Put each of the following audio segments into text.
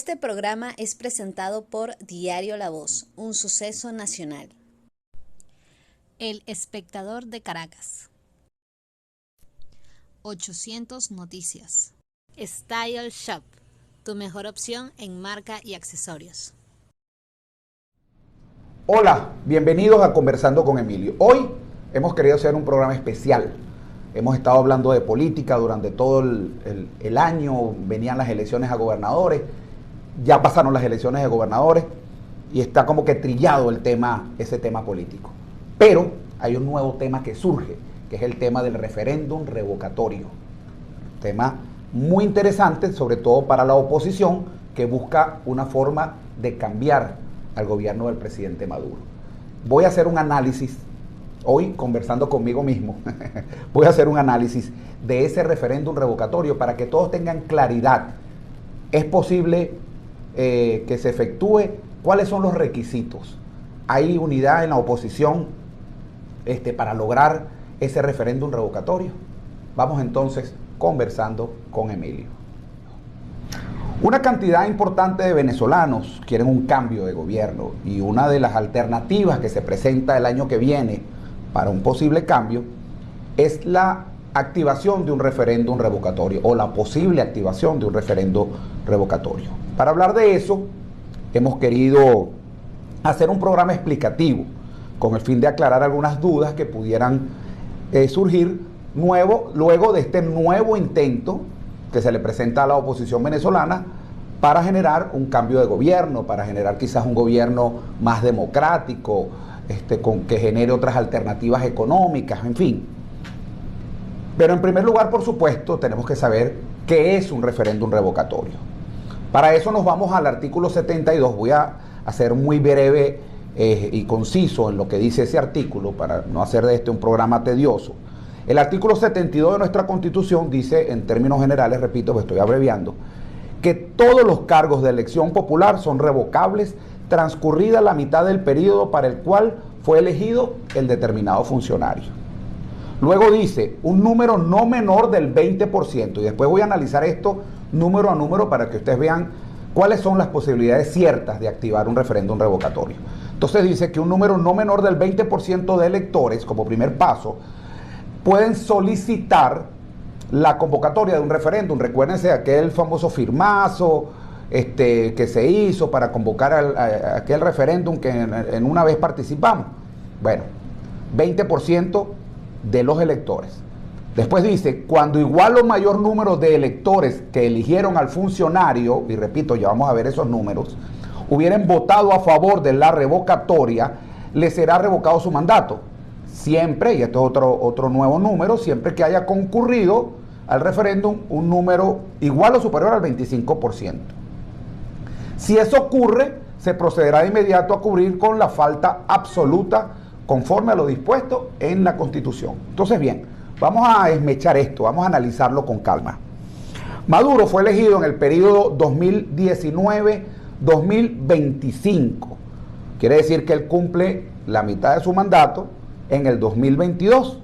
Este programa es presentado por Diario La Voz, un suceso nacional. El Espectador de Caracas. 800 Noticias. Style Shop, tu mejor opción en marca y accesorios. Hola, bienvenidos a Conversando con Emilio. Hoy hemos querido hacer un programa especial. Hemos estado hablando de política durante todo el año, venían las elecciones a gobernadores, ya pasaron las elecciones de gobernadores y está como que trillado ese tema político. Pero hay un nuevo tema que surge, que es el tema del referéndum revocatorio. Tema muy interesante, sobre todo para la oposición, que busca una forma de cambiar al gobierno del presidente Maduro. Voy a hacer un análisis, hoy conversando conmigo mismo, voy a hacer un análisis de ese referéndum revocatorio para que todos tengan claridad. ¿Es posible que se efectúe? ¿Cuáles son los requisitos? ¿Hay unidad en la oposición para lograr ese referéndum revocatorio? Vamos entonces conversando con Emilio. Una cantidad importante de venezolanos quieren un cambio de gobierno y una de las alternativas que se presenta el año que viene para un posible cambio es la activación de un referéndum revocatorio o la posible activación de un referéndum revocatorio. Para hablar de eso, hemos querido hacer un programa explicativo con el fin de aclarar algunas dudas que pudieran surgir luego de este nuevo intento que se le presenta a la oposición venezolana para generar un cambio de gobierno, para generar quizás un gobierno más democrático, que genere otras alternativas económicas, en fin. Pero en primer lugar, por supuesto, tenemos que saber qué es un referéndum revocatorio. Para eso nos vamos al artículo 72, voy a hacer muy breve y conciso en lo que dice ese artículo, para no hacer de este un programa tedioso. El artículo 72 de nuestra Constitución dice, en términos generales, repito, pues estoy abreviando, que todos los cargos de elección popular son revocables transcurrida la mitad del periodo para el cual fue elegido el determinado funcionario. Luego dice, un número no menor del 20%, y después voy a analizar esto número a número para que ustedes vean cuáles son las posibilidades ciertas de activar un referéndum revocatorio. Entonces dice que un número no menor del 20% de electores, como primer paso, pueden solicitar la convocatoria de un referéndum. Recuérdense aquel famoso firmazo que se hizo para convocar a aquel referéndum que en una vez participamos. Bueno, 20% de los electores. Después dice, cuando igual o mayor número de electores que eligieron al funcionario, y repito, ya vamos a ver esos números, hubieran votado a favor de la revocatoria, le será revocado su mandato. Siempre, y esto es otro nuevo número, siempre que haya concurrido al referéndum un número igual o superior al 25%. Si eso ocurre, se procederá de inmediato a cubrir con la falta absoluta conforme a lo dispuesto en la Constitución. Entonces, bien, vamos a esmechar esto, vamos a analizarlo con calma. Maduro fue elegido en el periodo 2019-2025. Quiere decir que él cumple la mitad de su mandato en el 2022.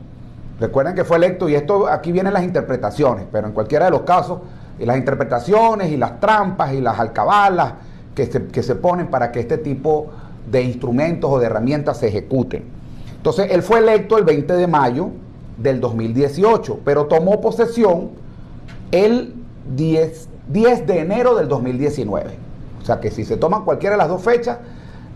Recuerden que fue electo, y aquí vienen las interpretaciones, pero en cualquiera de los casos, las interpretaciones y las trampas y las alcabalas que se ponen para que este tipo de instrumentos o de herramientas se ejecuten. Entonces, él fue electo el 20 de mayo del 2018, pero tomó posesión el 10 de enero del 2019. O sea que si se toman cualquiera de las dos fechas,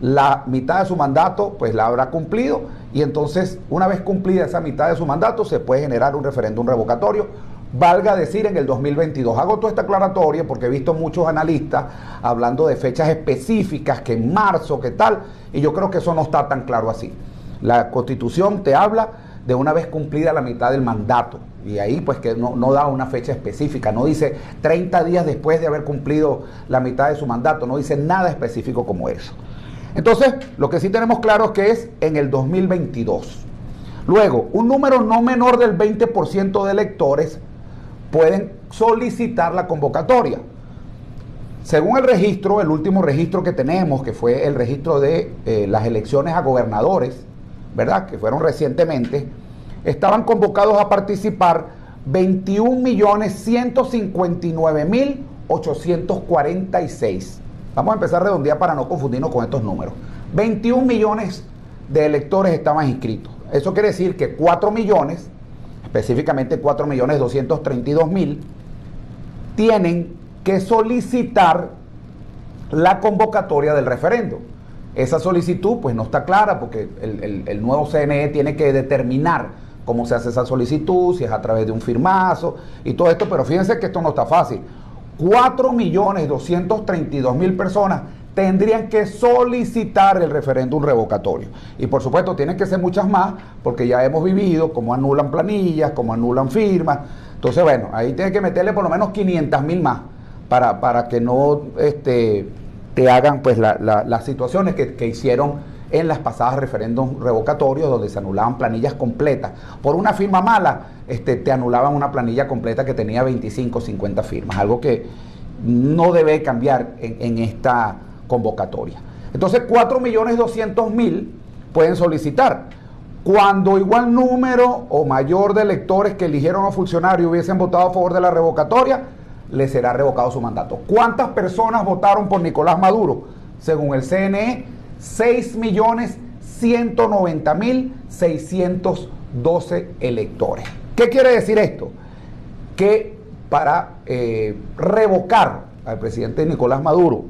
la mitad de su mandato pues la habrá cumplido, y entonces una vez cumplida esa mitad de su mandato se puede generar un referéndum revocatorio, valga decir en el 2022. Hago toda esta aclaratoria porque he visto muchos analistas hablando de fechas específicas, que en marzo, que tal, y yo creo que eso no está tan claro así. La Constitución te habla de una vez cumplida la mitad del mandato, y ahí pues que no da una fecha específica, no dice 30 días después de haber cumplido la mitad de su mandato, no dice nada específico como eso. Entonces, lo que sí tenemos claro es que es en el 2022. Luego, un número no menor del 20% de electores pueden solicitar la convocatoria. Según el registro, el último registro que tenemos, que fue el registro de las elecciones a gobernadores, ¿verdad?, que fueron recientemente, estaban convocados a participar 21.159.000 21.846. Vamos a empezar a redondear para no confundirnos con estos números. 21 millones de electores estaban inscritos. Eso quiere decir que 4 millones, específicamente 4.232.000, tienen que solicitar la convocatoria del referendo. Esa solicitud pues no está clara porque el nuevo CNE tiene que determinar cómo se hace esa solicitud, si es a través de un firmazo y todo esto, pero fíjense que esto no está fácil. 4.232.000 personas tendrían que solicitar el referéndum revocatorio. Y por supuesto tienen que ser muchas más, porque ya hemos vivido cómo anulan planillas, cómo anulan firmas. Entonces, bueno, ahí tienen que meterle por lo menos 500.000 más para que no te hagan pues las situaciones que hicieron en las pasadas referéndums revocatorios, donde se anulaban planillas completas. Por una firma mala, te anulaban una planilla completa que tenía 25 o 50 firmas, algo que no debe cambiar en esta convocatoria. Entonces 4.200.000 pueden solicitar. Cuando igual número o mayor de electores que eligieron a funcionarios hubiesen votado a favor de la revocatoria, le será revocado su mandato. ¿Cuántas personas votaron por Nicolás Maduro? Según el CNE, 6.190.612 electores. ¿Qué quiere decir esto? Que para revocar al presidente Nicolás Maduro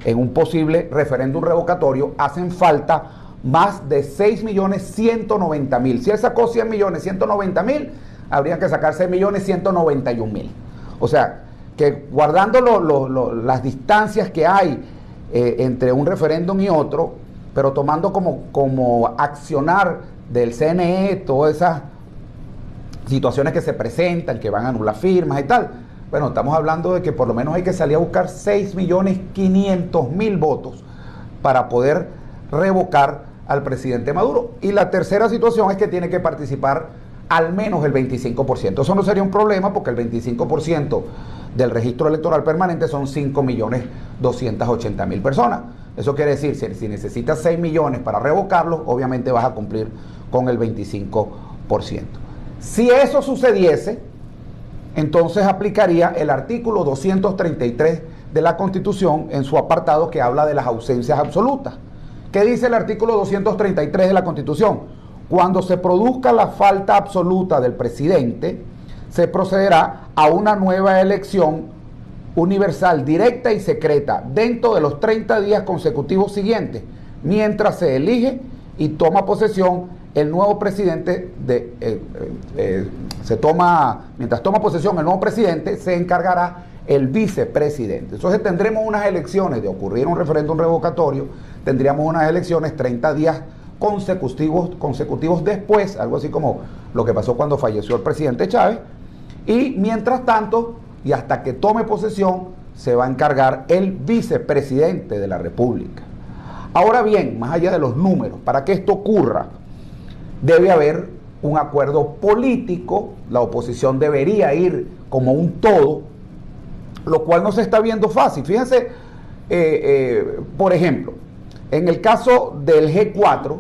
en un posible referéndum revocatorio hacen falta más de 6.190.000. Si él sacó 100.190.000, habrían que sacar 6.191.000. O sea, que guardando las distancias que hay entre un referéndum y otro, pero tomando como accionar del CNE todas esas situaciones que se presentan, que van a anular firmas y tal, bueno, estamos hablando de que por lo menos hay que salir a buscar 6.500.000 votos para poder revocar al presidente Maduro. Y la tercera situación es que tiene que participar al menos el 25%. Eso no sería un problema porque el 25% del registro electoral permanente son 5.280.000 personas. Eso quiere decir, si necesitas 6 millones para revocarlo, obviamente vas a cumplir con el 25%. Si eso sucediese, entonces aplicaría el artículo 233 de la Constitución en su apartado que habla de las ausencias absolutas. ¿Qué dice el artículo 233 de la Constitución? Cuando se produzca la falta absoluta del presidente, se procederá a una nueva elección universal, directa y secreta dentro de los 30 días consecutivos siguientes, mientras se elige y toma posesión el nuevo presidente mientras toma posesión el nuevo presidente, se encargará el vicepresidente. Entonces tendremos unas elecciones, de ocurrir un referéndum revocatorio, tendríamos unas elecciones 30 días consecutivos después, algo así como lo que pasó cuando falleció el presidente Chávez, y mientras tanto, y hasta que tome posesión, se va a encargar el vicepresidente de la República. Ahora bien, más allá de los números, para que esto ocurra, debe haber un acuerdo político, la oposición debería ir como un todo, lo cual no se está viendo fácil. Fíjense, por ejemplo, en el caso del G4,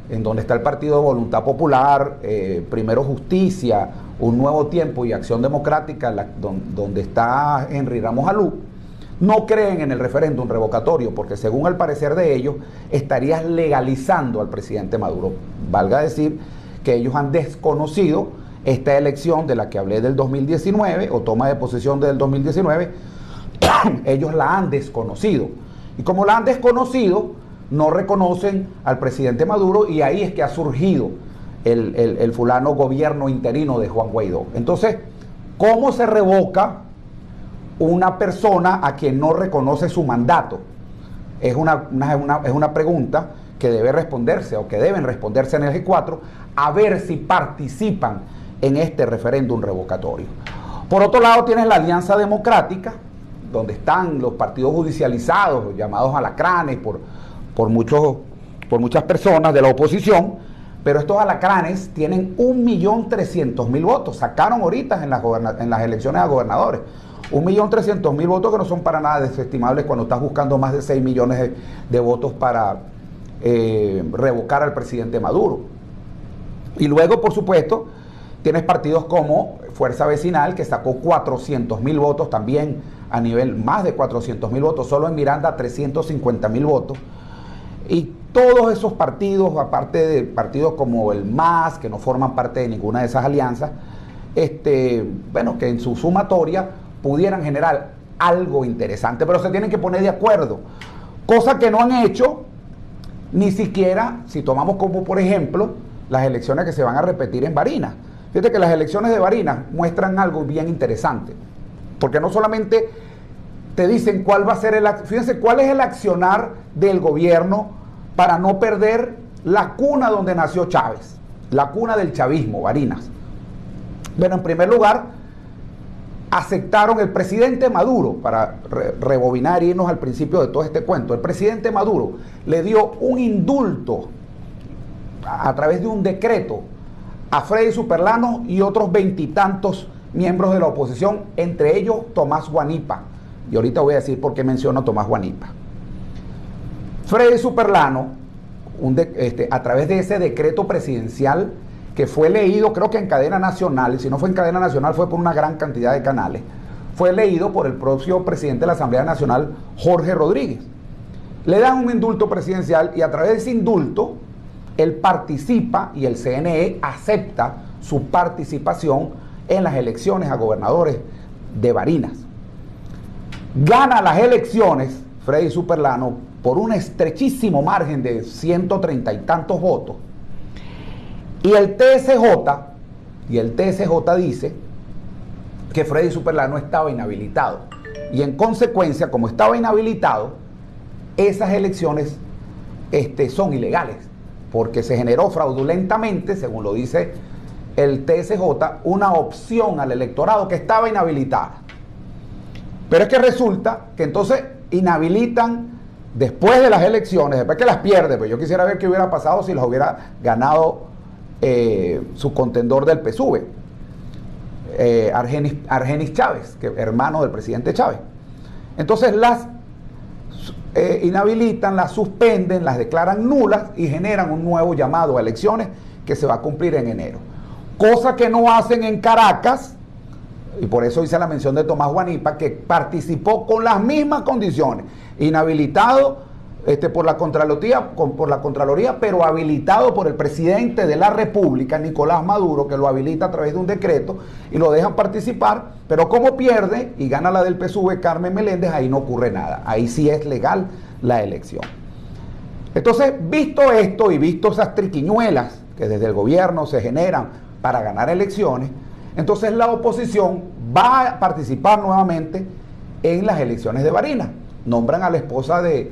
en donde está el Partido de Voluntad Popular, Primero Justicia, Un Nuevo Tiempo y Acción Democrática, donde está Henry Ramos Alú, no creen en el referéndum revocatorio, porque según el parecer de ellos, estarías legalizando al presidente Maduro. Valga decir que ellos han desconocido esta elección de la que hablé del 2019, o toma de posesión del 2019, ellos la han desconocido. Y como la han desconocido, no reconocen al presidente Maduro, y ahí es que ha surgido el fulano gobierno interino de Juan Guaidó. Entonces, ¿cómo se revoca una persona a quien no reconoce su mandato? Es una pregunta que debe responderse, o que deben responderse en el G4, a ver si participan en este referéndum revocatorio. Por otro lado, tienes la Alianza Democrática, donde están los partidos judicializados, llamados alacranes por muchas personas de la oposición, pero estos alacranes tienen 1.300.000 votos, sacaron ahorita en las elecciones a gobernadores, 1.300.000 votos que no son para nada desestimables cuando estás buscando más de 6 millones de votos para revocar al presidente Maduro. Y luego, por supuesto, tienes partidos como Fuerza Vecinal, que sacó 400.000 votos también a nivel más de 400.000 votos, solo en Miranda 350.000 votos. Y todos esos partidos, aparte de partidos como el MAS, que no forman parte de ninguna de esas alianzas, bueno, que en su sumatoria pudieran generar algo interesante, pero se tienen que poner de acuerdo, cosa que no han hecho ni siquiera si tomamos como por ejemplo las elecciones que se van a repetir en Barinas. Fíjate que las elecciones de Barinas muestran algo bien interesante, porque no solamente te dicen cuál va a ser fíjense cuál es el accionar del gobierno para no perder la cuna donde nació Chávez, la cuna del chavismo, Barinas. Bueno, en primer lugar, aceptaron el presidente Maduro, para rebobinar y irnos al principio de todo este cuento, el presidente Maduro le dio un indulto a través de un decreto a Freddy Superlano y otros 20 y tantos miembros de la oposición, entre ellos Tomás Guanipa. Y ahorita voy a decir por qué menciono a Tomás Guanipa. Freddy Superlano, a través de ese decreto presidencial que fue leído, creo que en cadena nacional, y si no fue en cadena nacional fue por una gran cantidad de canales, fue leído por el propio presidente de la Asamblea Nacional, Jorge Rodríguez. Le dan un indulto presidencial y a través de ese indulto, él participa y el CNE acepta su participación en las elecciones a gobernadores de Barinas. Gana las elecciones Freddy Superlano por un estrechísimo margen de 130 y tantos votos. Y el TSJ dice que Freddy Superlano estaba inhabilitado. Y en consecuencia, como estaba inhabilitado, esas elecciones son ilegales, porque se generó fraudulentamente, según lo dice el TSJ, una opción al electorado que estaba inhabilitada. Pero es que resulta que entonces inhabilitan después de las elecciones, después que las pierde. Pues yo quisiera ver qué hubiera pasado si las hubiera ganado su contendor del PSUV, Argenis Chávez, que hermano del presidente Chávez. Entonces las inhabilitan, las suspenden, las declaran nulas y generan un nuevo llamado a elecciones que se va a cumplir en enero. Cosa que no hacen en Caracas, y por eso hice la mención de Tomás Guanipa, que participó con las mismas condiciones, inhabilitado por la Contraloría, pero habilitado por el presidente de la República, Nicolás Maduro, que lo habilita a través de un decreto y lo dejan participar, pero como pierde y gana la del PSUV, Carmen Meléndez, ahí no ocurre nada, ahí sí es legal la elección. Entonces, visto esto y visto esas triquiñuelas que desde el gobierno se generan para ganar elecciones, entonces la oposición va a participar nuevamente en las elecciones de Barinas. Nombran a la esposa de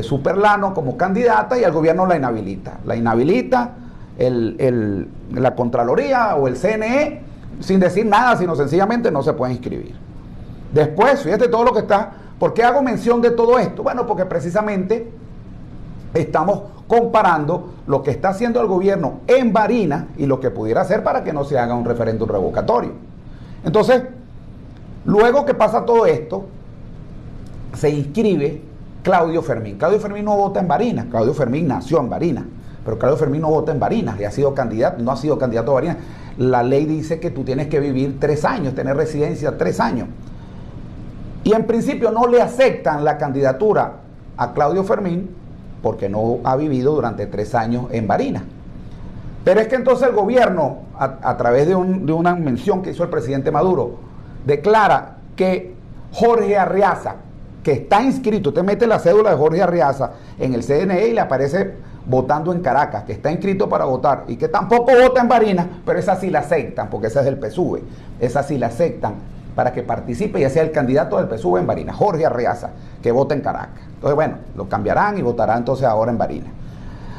Superlano como candidata y el gobierno la inhabilita. La inhabilita la Contraloría o el CNE sin decir nada, sino sencillamente no se puede inscribir. Después, fíjate todo lo que está. ¿Por qué hago mención de todo esto? Bueno, porque precisamente estamos comparando lo que está haciendo el gobierno en Barinas y lo que pudiera hacer para que no se haga un referéndum revocatorio. Entonces, luego que pasa todo esto, se inscribe Claudio Fermín. Claudio Fermín no vota en Barinas. Claudio Fermín nació en Barinas, pero Claudio Fermín no vota en Barinas y ha sido candidato, no ha sido candidato a Barinas. La ley dice que tú tienes que vivir 3 años, tener residencia 3 años. Y en principio no le aceptan la candidatura a Claudio Fermín porque no ha vivido durante 3 años en Barinas. Pero es que entonces el gobierno, a través de una mención que hizo el presidente Maduro, declara que Jorge Arriaza, que está inscrito, usted mete la cédula de Jorge Arriaza en el CNE y le aparece votando en Caracas, que está inscrito para votar y que tampoco vota en Barinas, pero esa sí la aceptan, porque esa es del PSUV, esa sí la aceptan para que participe y sea el candidato del PSUV en Barinas, Jorge Arriaza, que vota en Caracas. Entonces, bueno, lo cambiarán y votará entonces ahora en Barinas.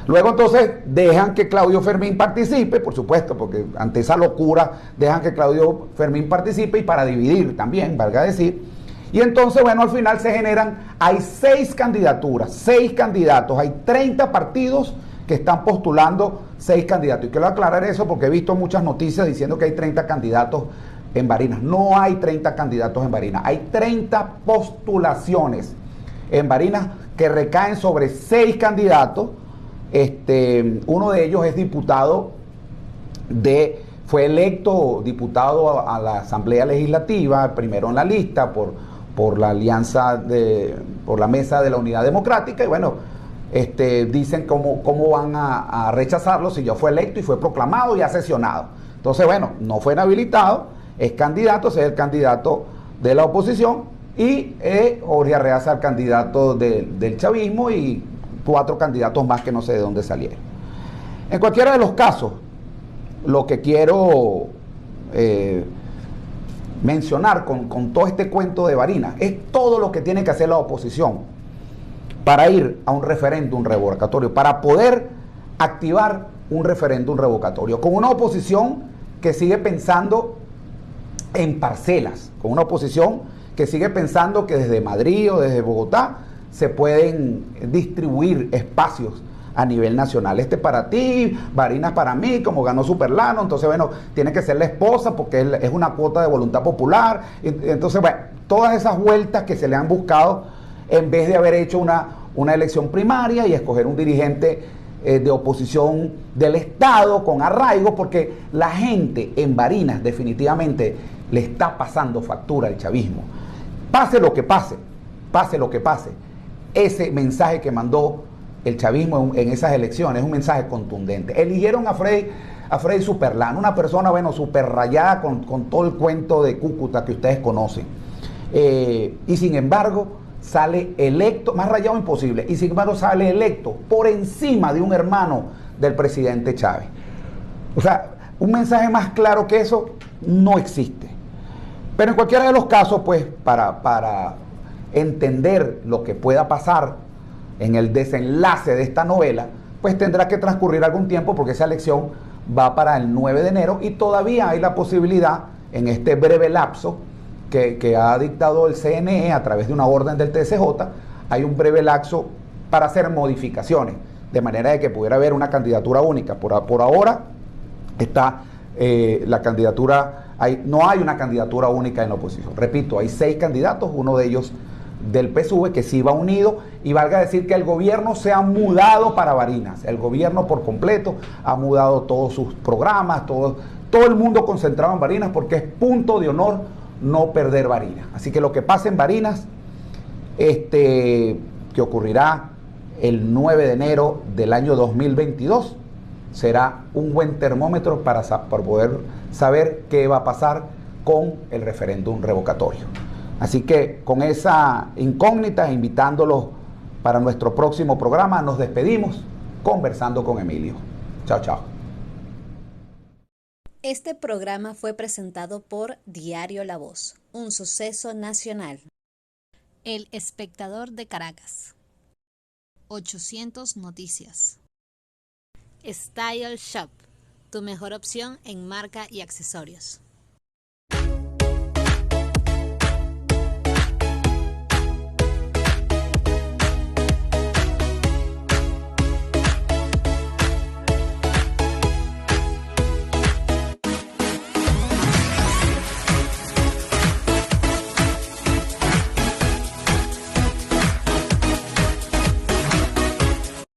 Luego entonces dejan que Claudio Fermín participe, por supuesto, porque ante esa locura dejan que Claudio Fermín participe y para dividir también, valga decir. Y entonces, bueno, al final se generan, hay 6 candidaturas, 6 candidatos, hay 30 partidos que están postulando 6 candidatos. Y quiero aclarar eso porque he visto muchas noticias diciendo que hay 30 candidatos en Barinas. No hay 30 candidatos en Barinas, hay 30 postulaciones en Barinas que recaen sobre 6 candidatos. Uno de ellos es diputado fue electo diputado a la Asamblea Legislativa, primero en la lista por por la alianza, por la mesa de la Unidad Democrática, y bueno, dicen cómo van a rechazarlo si ya fue electo y fue proclamado y ha sesionado. Entonces, bueno, no fue inhabilitado, es candidato, es el candidato de la oposición, y Jorge Arreaza el candidato del chavismo, y 4 candidatos más que no sé de dónde salieron. En cualquiera de los casos, lo que quiero mencionar con todo este cuento de Barinas es todo lo que tiene que hacer la oposición para ir a un referéndum revocatorio, para poder activar un referéndum revocatorio, con una oposición que sigue pensando en parcelas, con una oposición que sigue pensando que desde Madrid o desde Bogotá se pueden distribuir espacios a nivel nacional. Este para ti, Barinas para mí, como ganó Superlano, entonces bueno, tiene que ser la esposa porque es una cuota de voluntad popular. Entonces, bueno, todas esas vueltas que se le han buscado en vez de haber hecho una elección primaria y escoger un dirigente de oposición del Estado con arraigo, porque la gente en Barinas definitivamente le está pasando factura al chavismo. Pase lo que pase, pase lo que pase, ese mensaje que mandó el chavismo en esas elecciones es un mensaje contundente. Eligieron a Freddy Superlano, una persona, bueno, súper rayada con todo el cuento de Cúcuta que ustedes conocen. Y sin embargo, sale electo, más rayado imposible, y sin embargo sale electo por encima de un hermano del presidente Chávez. O sea, un mensaje más claro que eso no existe. Pero en cualquiera de los casos, pues, para entender lo que pueda pasar en el desenlace de esta novela, pues tendrá que transcurrir algún tiempo, porque esa elección va para el 9 de enero y todavía hay la posibilidad, en este breve lapso que ha dictado el CNE a través de una orden del TSJ, hay un breve lapso para hacer modificaciones, de manera de que pudiera haber una candidatura única. Por ahora está la candidatura, no hay una candidatura única en la oposición. Repito, hay 6 candidatos, uno de ellos del PSUV, que sí va unido, y valga decir que el gobierno se ha mudado para Barinas, el gobierno por completo ha mudado todos sus programas, todo el mundo concentrado en Barinas, porque es punto de honor no perder Barinas. Así que lo que pasa en Barinas, que ocurrirá el 9 de enero del año 2022, será un buen termómetro para poder saber qué va a pasar con el referéndum revocatorio. Así que con esa incógnita, invitándolos para nuestro próximo programa, nos despedimos conversando con Emilio. Chao, chao. Este programa fue presentado por Diario La Voz, un suceso nacional. El Espectador de Caracas. 800 Noticias. Style Shop, tu mejor opción en marca y accesorios.